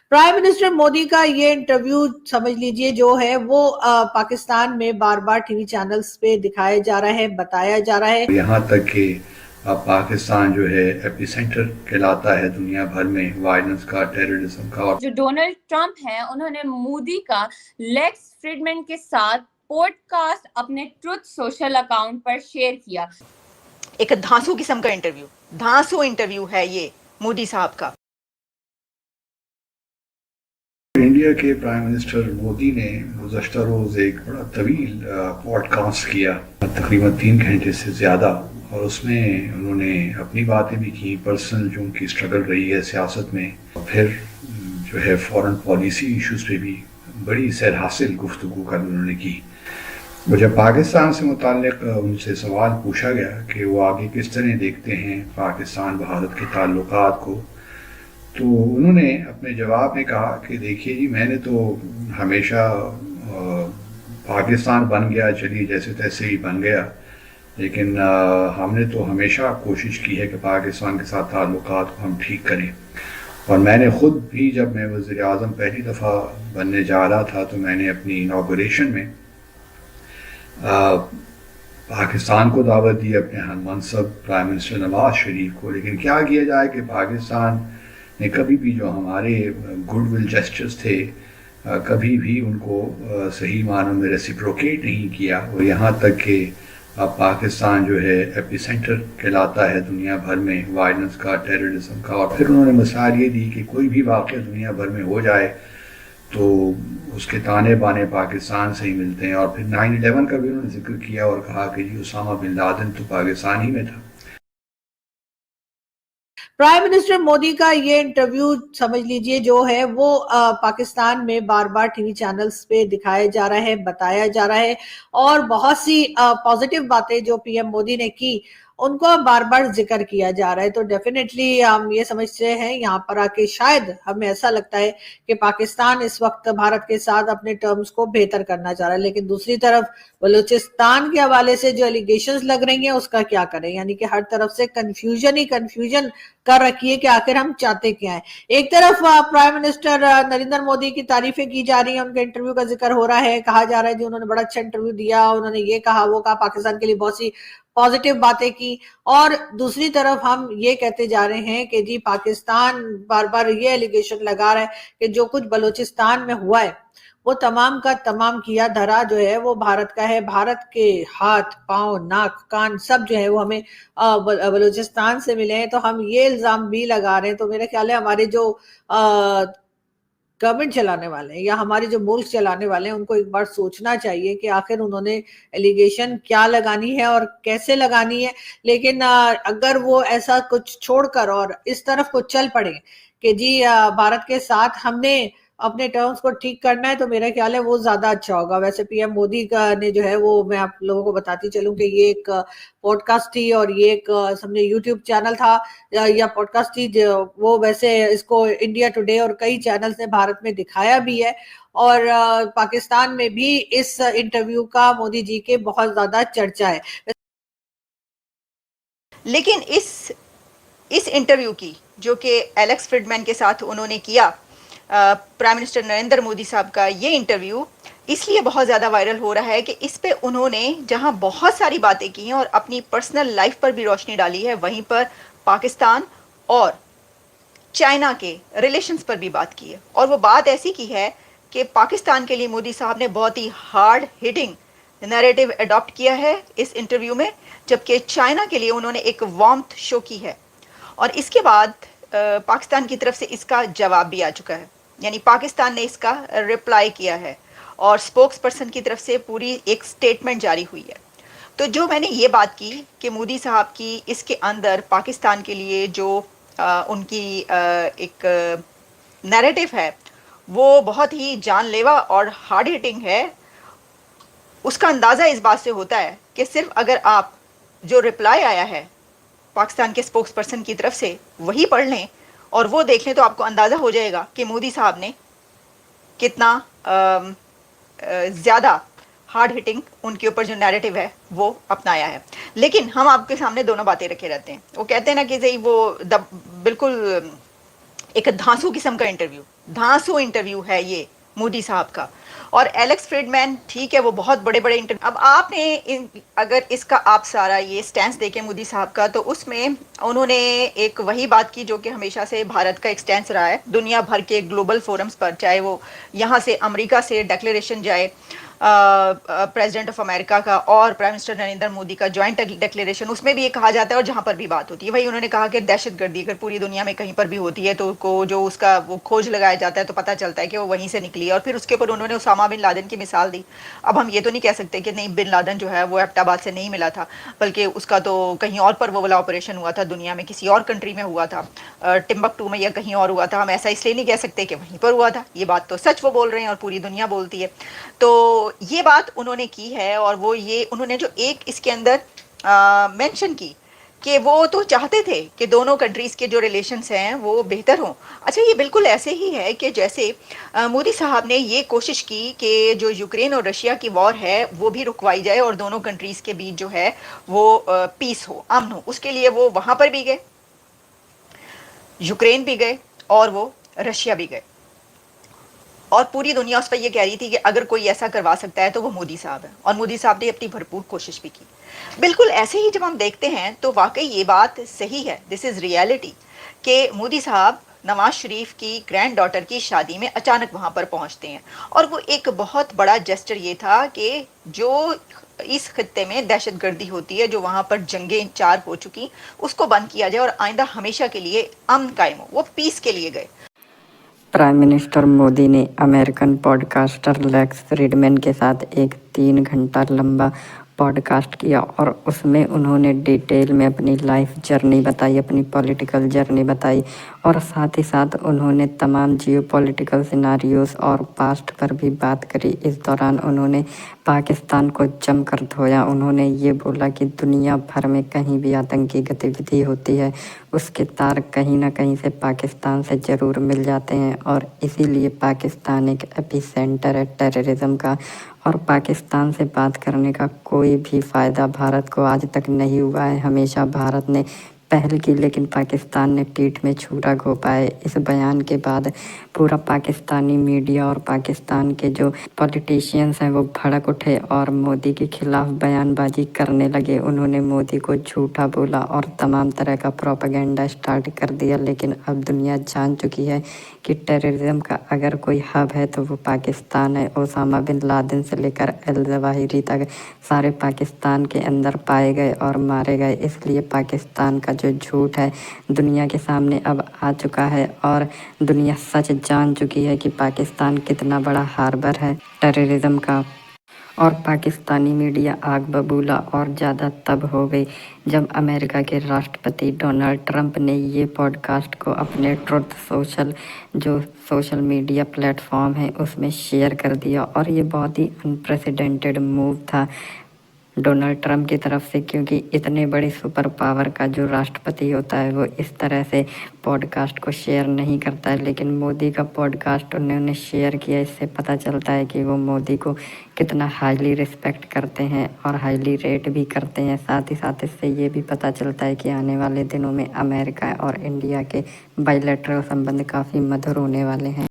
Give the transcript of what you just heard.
Prime minister Modi का ये interview समझ लीजिए जो है वो पाकिस्तान में बार बार टीवी चैनल्स पे दिखाया जा रहा है, बताया जा रहा है। यहाँ तक कि पाकिस्तान जो है एपिसेंटर कहलाता है दुनिया भर में वायलेंस का, टेररिज्म का। और जो डोनाल्ड ट्रंप हैं उन्होंने मोदी का लेक्स फ्रीडमैन के साथ पॉडकास्ट अपने ट्रुथ सोशल अकाउंट पर शेयर किया। एक धांसू किस्म का इंटरव्यू, धांसू इंटरव्यू है ये मोदी साहब का। इंडिया के प्राइम मिनिस्टर मोदी ने गुज़श्ता रोज़ एक बड़ा तवील पॉडकास्ट किया, तकरीबन 3 घंटे से ज़्यादा, और उसमें उन्होंने अपनी बातें भी की, पर्सनल जो उनकी स्ट्रगल रही है सियासत में, फिर जो है फॉरेन पॉलिसी इश्यूज़ पे भी बड़ी सैर हासिल गुफ्तगू कर उन्होंने की। और जब पाकिस्तान से मुताल्लिक उनसे सवाल पूछा गया कि वो आगे किस तरह देखते हैं पाकिस्तान भारत के ताल्लुकात को, तो उन्होंने अपने जवाब में कहा कि देखिए जी, मैंने तो हमेशा पाकिस्तान बन गया, चलिए जैसे तैसे ही बन गया, लेकिन हमने तो हमेशा कोशिश की है कि पाकिस्तान के साथ ताल्लुकात को हम ठीक करें। और मैंने ख़ुद भी, जब मैं वज़ीर आज़म पहली दफ़ा बनने जा रहा था, तो मैंने अपनी इनॉग्रेशन में पाकिस्तान को दावत दी, अपने हम मनसब प्राइम मिनिस्टर नवाज शरीफ को। लेकिन क्या किया जाए कि पाकिस्तान ने कभी भी जो हमारे गुडविल जेस्चर्स थे, कभी भी उनको सही मानों में रेसिप्रोकेट नहीं किया। और यहाँ तक कि अब पाकिस्तान जो है एपिसेंटर कहलाता है दुनिया भर में वायलेंस का, टेररिज्म का। और फिर उन्होंने मिसाल ये दी कि कोई भी वाक़या दुनिया भर में हो जाए तो उसके ताने बाने पाकिस्तान से ही मिलते हैं। और फिर 9/11 का भी उन्होंने जिक्र किया और कहा कि जी उसामा बिन लादेन तो पाकिस्तान ही में था। प्राइम मिनिस्टर मोदी का ये इंटरव्यू समझ लीजिए जो है वो पाकिस्तान में बार बार टीवी चैनल्स पे दिखाया जा रहा है, बताया जा रहा है, और बहुत सी पॉजिटिव बातें जो पीएम मोदी ने की उनको बार बार जिक्र किया जा रहा है। तो डेफिनेटली हम ये समझते हैं यहाँ पर आके, शायद हमें ऐसा लगता है कि पाकिस्तान इस वक्त भारत के साथ अपने टर्म्स को बेहतर करना चाह रहा है, लेकिन दूसरी तरफ बलूचिस्तान के हवाले से जो एलिगेशंस लग रही हैं उसका क्या करें। यानी कि हर तरफ से कंफ्यूजन ही कंफ्यूजन कर रखी है कि आखिर हम चाहते क्या है। एक तरफ प्राइम मिनिस्टर नरेंद्र मोदी की तारीफें की जा रही है, उनके इंटरव्यू का जिक्र हो रहा है, कहा जा रहा है जी उन्होंने बड़ा अच्छा इंटरव्यू दिया, उन्होंने ये कहा वो कहा, पाकिस्तान के लिए बहुत सी पॉजिटिव बातें की। और दूसरी तरफ हम ये कहते जा रहे हैं कि जी पाकिस्तान बार बार ये एलिगेशन लगा रहा है कि जो कुछ बलूचिस्तान में हुआ है वो तमाम का तमाम किया धरा जो है वो भारत का है। भारत के हाथ, पांव, नाक, कान सब जो है वो हमें बलूचिस्तान से मिले हैं। तो हम ये इल्जाम भी लगा रहे हैं। तो मेरा ख्याल है हमारे जो गवर्नमेंट चलाने वाले हैं या हमारे जो मुल्क चलाने वाले हैं उनको एक बार सोचना चाहिए कि आखिर उन्होंने एलिगेशन क्या लगानी है और कैसे लगानी है। लेकिन अगर वो ऐसा कुछ छोड़कर और इस तरफ को चल पड़े कि जी भारत के साथ हमने अपने टर्म्स को ठीक करना है, तो मेरा ख्याल है वो ज्यादा अच्छा होगा। वैसे पीएम मोदी का ने जो है वो, मैं आप लोगों को बताती चलूं कि ये एक पॉडकास्ट थी और ये एक समझे यूट्यूब चैनल था या पॉडकास्ट थी, वो वैसे इसको इंडिया टुडे और कई चैनल्स ने भारत में दिखाया भी है। और पाकिस्तान में भी इस इंटरव्यू का मोदी जी के बहुत ज्यादा चर्चा है। लेकिन इस इंटरव्यू की जो कि एलेक्स फ्रीडमैन के साथ उन्होंने किया, प्राइम मिनिस्टर नरेंद्र मोदी साहब का ये इंटरव्यू इसलिए बहुत ज़्यादा वायरल हो रहा है कि इस पे उन्होंने जहां बहुत सारी बातें की हैं और अपनी पर्सनल लाइफ पर भी रोशनी डाली है, वहीं पर पाकिस्तान और चाइना के रिलेशंस पर भी बात की है। और वो बात ऐसी की है कि पाकिस्तान के लिए मोदी साहब ने बहुत ही हार्ड हिटिंग नैरेटिव अडॉप्ट किया है इस इंटरव्यू में, जबकि चाइना के लिए उन्होंने एक वार्मथ शो की है। और इसके बाद पाकिस्तान की तरफ से इसका जवाब भी आ चुका है, यानी पाकिस्तान ने इसका रिप्लाई किया है और स्पोक्स पर्सन की तरफ से पूरी एक स्टेटमेंट जारी हुई है। तो जो मैंने ये बात की कि मोदी साहब की इसके अंदर पाकिस्तान के लिए जो उनकी एक नैरेटिव है वो बहुत ही जानलेवा और हार्ड हिटिंग है, उसका अंदाज़ा इस बात से होता है कि सिर्फ अगर आप जो रिप्लाई आया है पाकिस्तान के स्पोक्स पर्सन की तरफ से वही पढ़ लें और वो देख लें तो आपको अंदाज़ा हो जाएगा कि मोदी साहब ने कितना ज़्यादा हार्ड हिटिंग उनके ऊपर जो नैरेटिव है वो अपनाया है। लेकिन हम आपके सामने दोनों बातें रखे रहते हैं। वो कहते हैं ना कि सही वो बिल्कुल एक धांसू किस्म का इंटरव्यू, دھانسو انٹرویو ہے یہ مودی صاحب کا. اور ایلیکس فریڈ مین ٹھیک ہے وہ بہت بڑے بڑے انٹرویو. اب آپ نے اگر اس کا آپ سارا یہ سٹینس دیکھیں مودی صاحب کا تو اس میں انہوں نے ایک وہی بات کی جو کہ ہمیشہ سے بھارت کا ایک سٹینس رہا ہے دنیا بھر کے گلوبل فورمز پر, چاہے وہ یہاں سے امریکہ سے ڈکلیریشن جائے پریزیڈنٹ آف امریکہ کا اور پرائم منسٹر نریندر مودی کا جوائنٹ ڈکلیریشن, اس میں بھی یہ کہا جاتا ہے اور جہاں پر بھی بات ہوتی ہے وہی انہوں نے کہا کہ دہشت گردی اگر پوری دنیا میں کہیں پر بھی ہوتی ہے تو کو جو اس کا وہ کھوج لگایا جاتا ہے تو پتہ چلتا ہے کہ وہ وہیں سے نکلی ہے. اور پھر اس کے اوپر انہوں نے اسامہ بن لادن کی مثال دی. اب ہم یہ تو نہیں کہہ سکتے کہ نہیں بن لادن جو ہے وہ ایبٹ آباد سے نہیں ملا تھا, بلکہ اس کا تو کہیں اور پر وہ والا آپریشن ہوا تھا دنیا میں, کسی اور کنٹری میں ہوا تھا, ٹمبکٹو میں یا کہیں اور ہوا تھا. ہم ایسا اس لیے نہیں کہہ سکتے کہ وہیں پر ہوا تھا, یہ بات تو سچ وہ بول رہے ہیں اور پوری دنیا بولتی ہے. تو یہ بات انہوں نے کی ہے اور وہ یہ انہوں نے جو ایک اس کے اندر مینشن کی کہ وہ تو چاہتے تھے کہ دونوں کنٹریز کے جو ریلیشنز ہیں وہ بہتر ہوں. اچھا یہ بالکل ایسے ہی ہے کہ جیسے مودی صاحب نے یہ کوشش کی کہ جو یوکرین اور رشیا کی وار ہے وہ بھی رکوائی جائے اور دونوں کنٹریز کے بیچ جو ہے وہ پیس ہو, امن ہو. اس کے لیے وہ وہاں پر بھی گئے, یوکرین بھی گئے اور وہ رشیا بھی گئے, اور پوری دنیا اس پہ یہ کہہ رہی تھی کہ اگر کوئی ایسا کروا سکتا ہے تو وہ مودی صاحب ہے, اور مودی صاحب نے اپنی بھرپور کوشش بھی کی. بالکل ایسے ہی جب ہم دیکھتے ہیں تو واقعی یہ بات صحیح ہے, دس از ریالٹی, کہ مودی صاحب نواز شریف کی گرینڈ ڈاٹر کی شادی میں اچانک وہاں پر پہنچتے ہیں, اور وہ ایک بہت بڑا جسٹر یہ تھا کہ جو اس خطے میں دہشت گردی ہوتی ہے, جو وہاں پر جنگیں 4 ہو چکی, اس کو بند کیا جائے اور آئندہ ہمیشہ کے لیے امن قائم ہو. وہ پیس کے لیے گئے. پرائم منسٹر مودی نے American podcaster Lex Fridman کے ساتھ ایک 3 گھنٹہ لمبا پوڈ کاسٹ کیا, اور اس میں انہوں نے ڈیٹیل میں اپنی لائف جرنی بتائی, اپنی پولیٹیکل جرنی بتائی, اور ساتھ ہی ساتھ انہوں نے تمام جیو پولیٹیکل سیناریوز اور پاسٹ پر بھی بات کری. اس دوران انہوں نے پاکستان کو جم کر دھویا. انہوں نے یہ بولا کہ دنیا بھر میں کہیں بھی آتنکی گتیویدھی ہوتی ہے اس کے تار کہیں نہ کہیں سے پاکستان سے ضرور مل جاتے ہیں, اور اسی لیے پاکستان ایک ایپی سینٹر ہے ٹیررزم کا, اور پاکستان سے بات کرنے کا کوئی بھی فائدہ بھارت کو آج تک نہیں ہوا ہے. ہمیشہ بھارت نے پہل کی لیکن پاکستان نے پیٹھ میں چھرا گھونپا ہے. اس بیان کے بعد پورا پاکستانی میڈیا اور پاکستان کے جو پولیٹیشینز ہیں وہ بھڑک اٹھے اور مودی کے خلاف بیان بازی کرنے لگے. انہوں نے مودی کو جھوٹا بولا اور تمام طرح کا پروپیگنڈا اسٹارٹ کر دیا. لیکن اب دنیا جان چکی ہے کہ ٹیررزم کا اگر کوئی ہب ہے تو وہ پاکستان ہے. اسامہ بن لادن سے لے کر الظواہری تک سارے پاکستان کے اندر پائے گئے اور مارے گئے. اس لیے پاکستان کا جو جھوٹ ہے دنیا کے سامنے اب آ چکا ہے, اور دنیا سچ جان چکی ہے کہ پاکستان کتنا بڑا ہاربر ہے ٹیررزم کا. اور پاکستانی میڈیا آگ ببولا اور زیادہ تب ہو گئی جب امریکہ کے راشٹرپتی ڈونلڈ ٹرمپ نے یہ پوڈ کاسٹ کو اپنے ٹروتھ سوشل جو سوشل میڈیا پلیٹ فارم ہے اس میں شیئر کر دیا. اور یہ بہت ہی انپریسیڈنٹڈ موو تھا ڈونلڈ ٹرمپ کی طرف سے, کیونکہ اتنے بڑے سپر پاور کا جو راشٹرپتی ہوتا ہے وہ اس طرح سے پوڈ کاسٹ کو شیئر نہیں کرتا ہے. لیکن مودی کا پوڈ کاسٹ انہوں نے شیئر کیا. اس سے پتہ چلتا ہے کہ وہ مودی کو کتنا ہائیلی رسپیکٹ کرتے ہیں اور ہائیلی ریٹ بھی کرتے ہیں. ساتھ ہی ساتھ اس سے یہ بھی پتہ چلتا ہے کہ آنے والے دنوں میں امریکہ اور انڈیا کے بائی لیٹرل سمبند کافی مدھر ہونے والے ہیں.